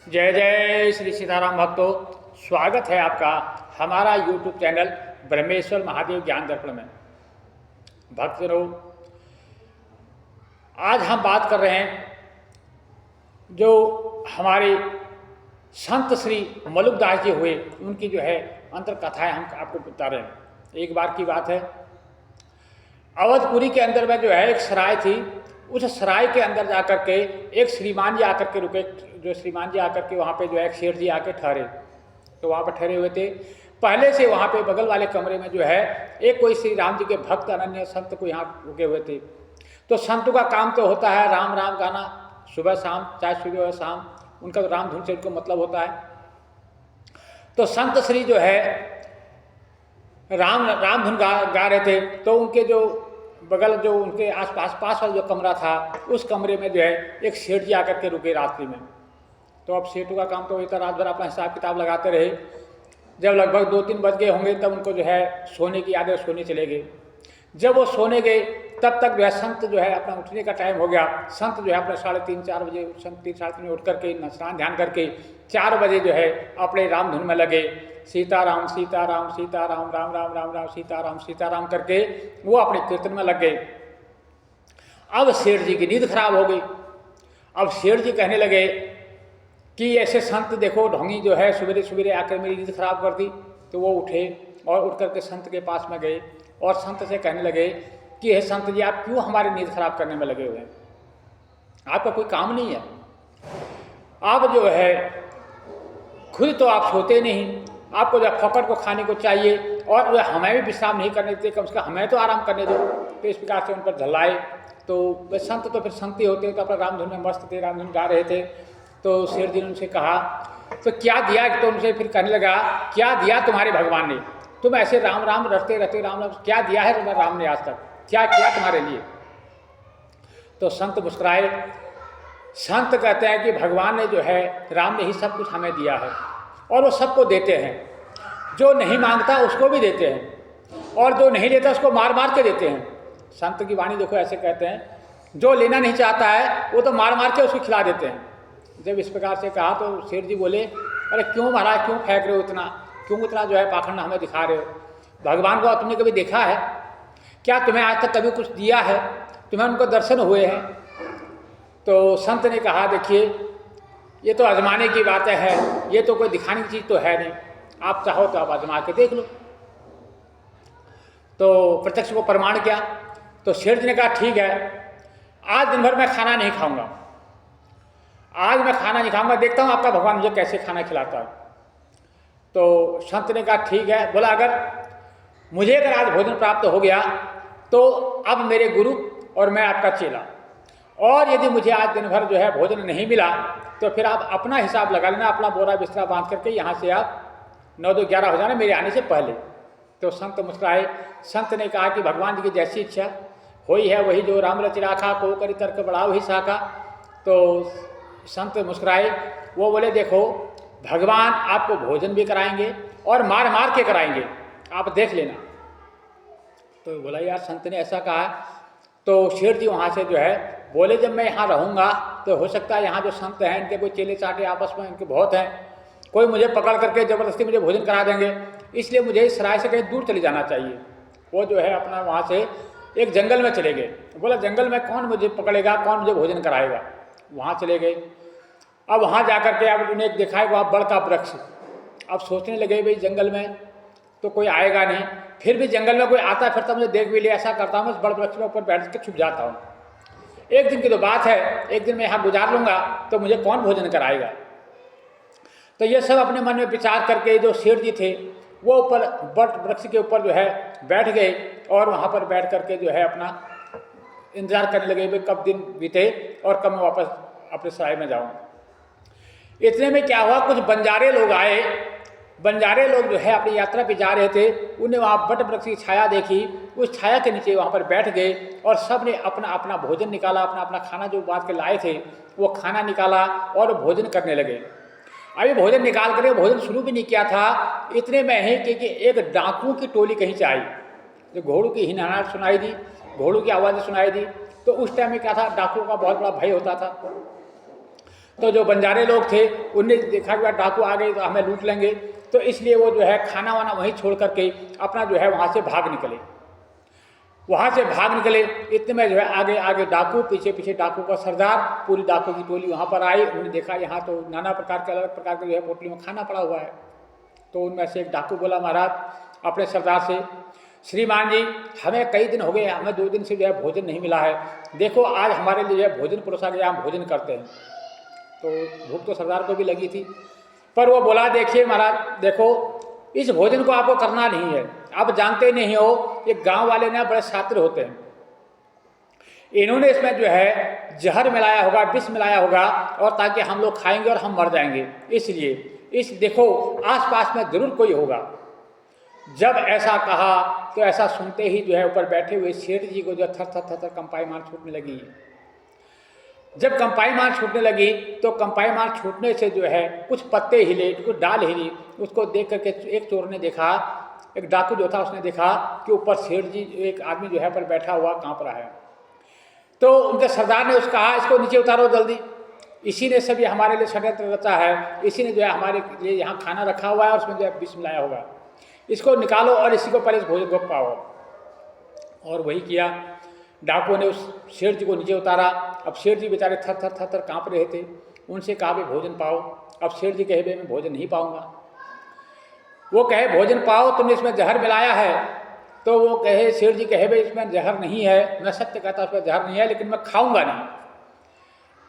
जय जय श्री सीताराम भक्तों, स्वागत है आपका हमारा YouTube चैनल ब्रह्मेश्वर महादेव ज्ञान दर्पण में। भक्तजनों, आज हम बात कर रहे हैं जो हमारे संत श्री मलुकदास जी हुए, उनकी जो है अंतर कथाएं हम आपको बता रहे हैं। एक बार की बात है, अवधपुरी के अंदर में जो है एक सराय थी। उस सराय के अंदर जाकर के एक श्रीमान जी आकर के रुके। जो श्रीमान जी आकर के वहाँ पे जो है एक सेठ जी आके ठहरे। तो वहाँ पर ठहरे हुए थे। पहले से वहाँ पे बगल वाले कमरे में जो है एक कोई श्री राम जी के भक्त अनन्य संत को यहाँ रुके हुए थे। तो संतों का काम तो होता है राम राम गाना सुबह शाम, चाहे सुबह और शाम, उनका तो राम धुन से उनको मतलब होता है। तो संत श्री जो है राम धुन गा रहे थे। तो उनके जो बगल, जो उनके आसपास पास वाला जो कमरा था, उस कमरे में जो है एक सेठ जी आकर के रुके रात्रि में। तो अब सेठों का काम तो इतना रात भर अपना हिसाब किताब लगाते रहे। जब लगभग 2-3 बज गए होंगे तब उनको जो है सोने की आदत, सोने चले गए। जब वो सोने गए तब तक जो है संत जो है अपना उठने का टाइम हो गया। संत जो है अपने 3:30-4 बजे, 3-3:30 में उठ करके स्नान ध्यान करके 4 बजे जो है अपने राम धुन में लगे। सीताराम सीताराम सीताराम राम राम राम राम सीताराम सीताराम करके वो अपने कीर्तन में लग गए। अब सेठ जी की नींद खराब हो गई। अब सेठ जी कहने लगे कि ऐसे संत देखो, ढोंगी जो है सवेरे सवेरे आकर मेरी नींद खराब कर दी। तो वो उठे और उठ करके संत के पास में गए और संत से कहने लगे कि हे संत जी, आप क्यों हमारी नींद खराब करने में लगे हुए हैं? आपका कोई काम नहीं है। आप जो है खुद तो आप सोते नहीं, आपको जब फकड़ को खाने को चाहिए और जो हमें भी विश्राम नहीं करने देते, कम से कम हमें तो आराम करने दो। तो इस प्रकार से उन पर झल्लाए। तो वे संत तो फिर संत ही होते हैं, तो अपना रामधुन में मस्त थे, रामधुन गा रहे थे। तो शेर जी ने उनसे कहा तो क्या दिया? तो उनसे फिर कहने लगा, क्या दिया तुम्हारे भगवान ने? तुम ऐसे राम राम रटते रहते, राम राम क्या दिया है तुम्हारे राम ने आज तक? क्या किया तुम्हारे लिए? तो संत मुस्कुराए। संत कहते हैं कि भगवान ने जो है, राम ने ही सब कुछ हमें दिया है और वो सबको देते हैं। जो नहीं मांगता उसको भी देते हैं और जो नहीं लेता उसको मार मार के देते हैं। संत की वाणी देखो, ऐसे कहते हैं, जो लेना नहीं चाहता है वो तो मार मार के उसको खिला देते हैं। जब इस प्रकार से कहा तो सेठ जी बोले, अरे क्यों महाराज, क्यों फेंक रहे हो इतना, क्यों इतना जो है पाखंड हमें दिखा रहे हो? भगवान को तुमने कभी देखा है क्या? तुम्हें आज तक कभी कुछ दिया है? तुम्हें उनको दर्शन हुए हैं? तो संत ने कहा, देखिए ये तो आजमाने की बातें है, ये तो कोई दिखाने की चीज़ तो है नहीं। आप चाहो तो आप आजमा के देख लो। तो प्रत्यक्ष को प्रमाण किया। तो सेठ जी ने कहा, ठीक है, आज दिन भर मैं खाना नहीं खाऊंगा, आज मैं खाना नहीं खाऊंगा, देखता हूँ आपका भगवान मुझे कैसे खाना खिलाता है। तो संत ने कहा, ठीक है। बोला, अगर मुझे आज भोजन प्राप्त हो गया तो अब मेरे गुरु और मैं आपका चेला, और यदि मुझे आज दिन भर जो है भोजन नहीं मिला तो फिर आप अपना हिसाब लगा लेना, अपना बोरा बिस्तरा बांध करके यहाँ से आप 9-11 हो जाना मेरे आने से पहले। तो संत मुस्कुराए। संत ने कहा कि भगवान जी की जैसी इच्छा हुई है वही जो राम रचि राखा, को करी तर्क बढ़ाओ ही साका। तो संत मुस्कुराए। वो बोले, देखो भगवान आपको भोजन भी कराएंगे और मार मार के कराएंगे, आप देख लेना। तो बोला, यार संत ने ऐसा कहा। तो शेठ जी वहाँ से जो है बोले, जब मैं यहाँ रहूँगा तो हो सकता है यहाँ जो संत हैं इनके कोई चेले चाटे आपस में इनके बहुत हैं, कोई मुझे पकड़ करके ज़बरदस्ती मुझे भोजन करा देंगे, इसलिए मुझे इस सराय से कहीं दूर चले जाना चाहिए। वो जो है अपना वहाँ से एक जंगल में चले गए। बोला, जंगल में कौन मुझे पकड़ेगा, कौन मुझे भोजन कराएगा? वहाँ चले गए। अब वहाँ जा कर के अब उन्हें देखा है वहाँ बड़ का वृक्ष। अब सोचने लगे, भाई जंगल में तो कोई आएगा नहीं, फिर भी जंगल में कोई आता फिर तो मुझे देख भी ले, ऐसा करता हूँ, इस बड़ वृक्ष के ऊपर बैठ के छुप जाता हूँ। एक दिन की तो बात है, एक दिन मैं यहाँ गुजार लूँगा तो मुझे कौन भोजन कराएगा? तो ये सब अपने मन में विचार करके जो सेठ जी थे वो ऊपर बड़ वृक्ष के ऊपर जो है बैठ गए और वहाँ पर बैठ करके जो है अपना इंतजार करने लगे, भाई कब दिन बीते और कब मैं वापस अपने सराय में जाऊँ। इतने में क्या हुआ, कुछ बंजारे लोग आए। बंजारे लोग जो है अपनी यात्रा पे जा रहे थे, उन्हें वहाँ बट वृक्ष की छाया देखी, उस छाया के नीचे वहाँ पर बैठ गए और सब ने अपना अपना भोजन निकाला, अपना अपना खाना जो बांध के लाए थे वो खाना निकाला और भोजन करने लगे। अभी भोजन निकाल कर भोजन शुरू भी नहीं किया था, इतने में ही कि एक डाकुओं की टोली कहीं से आई। जो घोड़ों की हिनहनाहट सुनाई दी, घोड़ों की आवाज़ें सुनाई दी। तो उस टाइम में क्या था, डाकुओं का बहुत बड़ा भय होता था। तो जो बंजारे लोग थे उनने देखा कि डाकू आ गए तो हमें लूट लेंगे, तो इसलिए वो जो है खाना वाना वहीं छोड़ करके अपना जो है वहाँ से भाग निकले। वहाँ से भाग निकले, इतने में जो है आगे आगे डाकू, पीछे पीछे डाकू का सरदार, पूरी डाकू की टोली वहाँ पर आई। उन्होंने देखा यहाँ तो नाना प्रकार के अलग प्रकार के जो है पोटली में खाना पड़ा हुआ है। तो उनमें से एक डाकू बोला, महाराज अपने सरदार से, श्रीमान जी हमें कई दिन हो गए, हमें 2 दिन से जो है भोजन नहीं मिला है, देखो आज हमारे लिए जो है भोजन परोसा गया, हम भोजन करते हैं। तो भूख तो सरदार को भी लगी थी, पर वो बोला, देखिए महाराज देखो इस भोजन को आपको करना नहीं है, आप जानते नहीं हो ये गांव वाले ना बड़े शातिर होते हैं, इन्होंने इसमें जो है जहर मिलाया होगा, विष मिलाया होगा, और ताकि हम लोग खाएंगे और हम मर जाएंगे, इसलिए इस देखो आसपास में जरूर कोई होगा। जब ऐसा कहा तो ऐसा सुनते ही जो है ऊपर बैठे हुए सेठ जी को जो थर थर थर थर कंपाईमान छूटने लगी। जब कंपाईमान छूटने लगी तो कंपाईमान छूटने से जो है कुछ पत्ते हिले, कुछ डाल हिली, उसको देख करके एक चोर ने देखा, एक डाकू जो था उसने देखा कि ऊपर सेठ जी एक आदमी जो है पर बैठा हुआ कांप रहा है। तो उनके सरदार ने उसका कहा, इसको नीचे उतारो जल्दी, इसी ने सभी हमारे लिए षड्यंत्र रचा है, इसी ने जो है हमारे लिए यहाँ खाना रखा हुआ है और उसमें जो है विष मिलाया होगा, इसको निकालो और इसी को पहले इस भोजन को पाओ। और वही किया, डाकुओं ने उस शेर जी को नीचे उतारा। अब शेर जी बेचारे थर थर थर थर काँप रहे थे, उनसे कहा भाई भोजन पाओ। अब शेर जी कहे भाई मैं भोजन नहीं पाऊंगा। वो कहे भोजन पाओ, तुमने इसमें जहर मिलाया है। तो वो कहे, शेर जी कहे भाई इसमें जहर नहीं है, मैं सत्य कहता उसमें जहर नहीं है, लेकिन मैं खाऊंगा नहीं।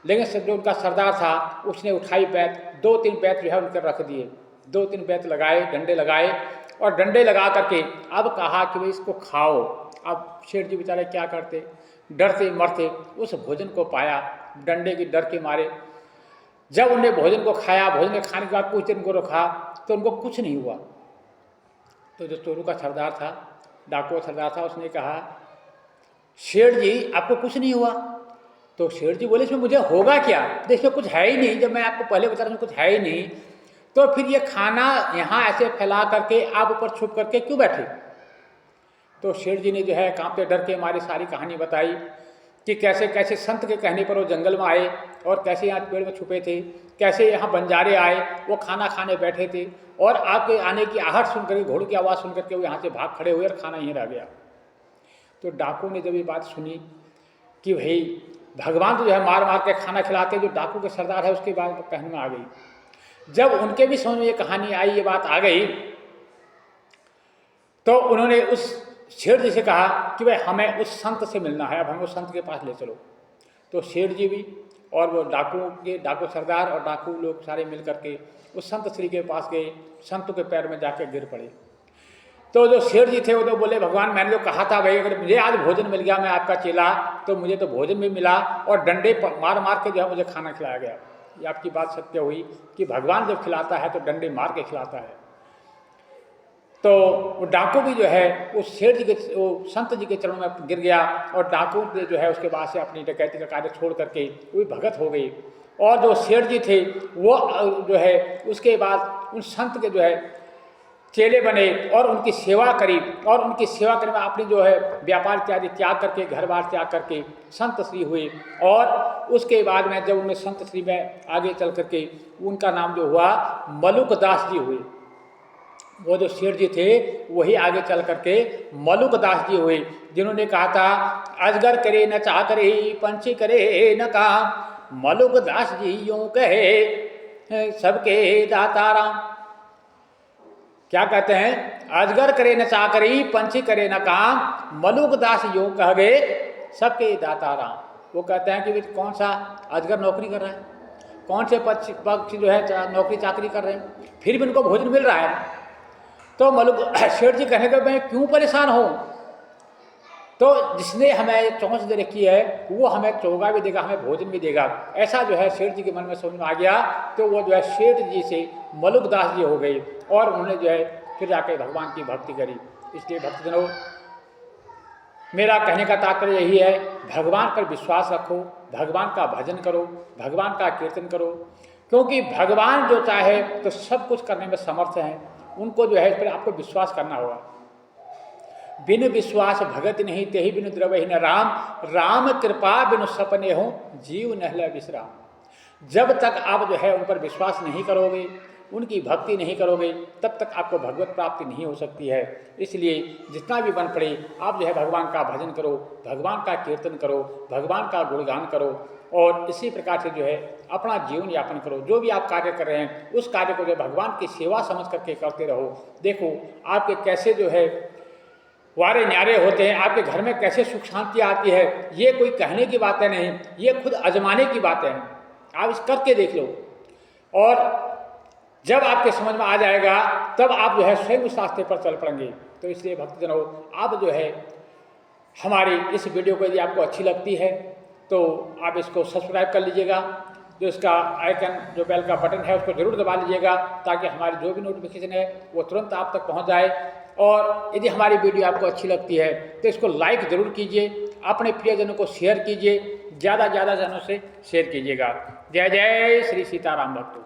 लेकिन जो उनका सरदार था उसने उठाई बैत, 2-3 बैत जो है उनके रख दिए, 2-3 बैत लगाए, डंडे लगाए, और डंडे लगा करके अब कहा कि भाई इसको खाओ। अब शेर जी बेचारे क्या करते, डरते मरते उस भोजन को पाया, डंडे की डर के मारे। जब उन्हें भोजन को खाया, भोजन के खाने के बाद कुछ दिन को रखा तो उनको कुछ नहीं हुआ। तो जो चोरों का सरदार था, डाकुओं का सरदार था, उसने कहा, शेर जी आपको कुछ नहीं हुआ? तो शेर जी बोले, इसमें मुझे होगा क्या, देखिए कुछ है ही नहीं, जब मैं आपको पहले बता रहा हूँ कुछ है ही नहीं, तो फिर ये खाना यहाँ ऐसे फैला करके आप ऊपर छुप करके क्यों बैठे? तो शेर जी ने जो है कांपते डर के हमारी सारी कहानी बताई कि कैसे कैसे संत के कहने पर वो जंगल में आए और कैसे यहाँ पेड़ में छुपे थे, कैसे यहाँ बंजारे आए, वो खाना खाने बैठे थे और आपके आने की आहट सुन करके, घोड़े की आवाज़ सुन करके वो यहाँ से भाग खड़े हुए और खाना यहीं रह गया। तो डाकू ने जब ये बात सुनी कि भाई भगवान तो जो है मार मार के खाना खिलाते, जो डाकू के सरदार है उसकी बात कहने में आ गई। जब उनके भी समझ में ये कहानी आई, ये बात आ गई, तो उन्होंने उस शेर जी से कहा कि भाई हमें उस संत से मिलना है, अब हमें उस संत के पास ले चलो। तो शेर जी भी और वो डाकू सरदार और डाकू लोग सारे मिल करके उस संत श्री के पास गए, संत के पैर में जाकर गिर पड़े। तो जो शेर जी थे वो तो बोले, भगवान मैंने जो कहा था भाई अगर मुझे आज भोजन मिल गया, मैं आपका चेला, तो मुझे तो भोजन भी मिला और डंडे मार मार के जो है मुझे खाना खिलाया गया। ये आपकी बात सत्य हुई कि भगवान जब खिलाता है तो डंडे मार के खिलाता है। तो वो डाकू भी जो है उस शेर जी के, वो संत जी के चरणों में गिर गया और डाकू ने जो है उसके बाद से अपनी डकैती का कार्य छोड़ करके वो भी भगत हो गई। और जो शेर जी थे वो जो है उसके बाद उन संत के जो है चेले बने और उनकी सेवा करी, और उनकी सेवा करने में अपनी जो है व्यापार इत्यादि त्याग करके, घर बार त्याग करके संत श्री हुए। और उसके बाद में जब उन्हें संत श्री में आगे चल करके उनका नाम जो हुआ मलुक दास जी हुए। वो जो शेर जी थे वही आगे चल करके मलुक दास जी हुए, जिन्होंने कहा था अजगर करे न चाह करे, पंछी करे न काम, मलुक दास जी यूं कहे सबके दाता राम। क्या कहते हैं, अजगर करे न चाह करी, पंछी करे न काम, मलुक दास यूं कह गए सबके दाता राम। वो कहते हैं कि कौन सा अजगर नौकरी कर रहा है, कौन से पक्षी जो है नौकरी चाकरी कर रहे हैं, फिर भी उनको भोजन मिल रहा है। तो मलुक शेर जी कहने के मैं क्यों परेशान हूँ, तो जिसने हमें चौंच दे रखी है वो हमें चोगा भी देगा, हमें भोजन भी देगा। ऐसा जो है शेर जी के मन में समझ में आ गया। तो वो जो है शेर जी से मलुक दास जी हो गई और उन्होंने जो है फिर जाकर भगवान की भक्ति करी। इसलिए भक्तजनों, मेरा कहने का तात्पर्य यही है, भगवान पर विश्वास रखो, भगवान का भजन करो, भगवान का कीर्तन करो, क्योंकि भगवान जो चाहे तो सब कुछ करने में समर्थ हैं। उनको जो है इस पर आपको विश्वास करना होगा। बिन विश्वास भगत नहीं, तेहि बिनु द्रवहि न राम, राम कृपा बिनु सपने हो, जीव नहले विश्राम। जब तक आप जो है उन पर विश्वास नहीं करोगे, उनकी भक्ति नहीं करोगे, तब तक आपको भगवत प्राप्ति नहीं हो सकती है। इसलिए जितना भी बन पड़े आप जो है भगवान का भजन करो, भगवान का कीर्तन करो, भगवान का गुणगान करो और इसी प्रकार से जो है अपना जीवन यापन करो। जो भी आप कार्य कर रहे हैं उस कार्य को जो भगवान की सेवा समझ करके करते रहो। देखो आपके कैसे जो है वारे न्यारे होते हैं, आपके घर में कैसे सुख शांति आती है। ये कोई कहने की बातें नहीं, ये खुद आजमाने की बातें हैं। आप इस करके देख लो और जब आपके समझ में आ जाएगा तब आप जो है स्वयं उस रास्ते पर चल पड़ेंगे। तो इसलिए भक्तजनों, आप जो है हमारी इस वीडियो को यदि आपको अच्छी लगती है तो आप इसको सब्सक्राइब कर लीजिएगा, जो इसका आइकन जो बेल का बटन है उसको ज़रूर दबा लीजिएगा ताकि हमारी जो भी नोटिफिकेशन है वो तुरंत आप तक पहुंच जाए। और यदि हमारी वीडियो आपको अच्छी लगती है तो इसको लाइक ज़रूर कीजिए, अपने प्रियजनों को शेयर कीजिए, ज़्यादा जनों से शेयर कीजिएगा। जय जय श्री सीताराम भक्तों।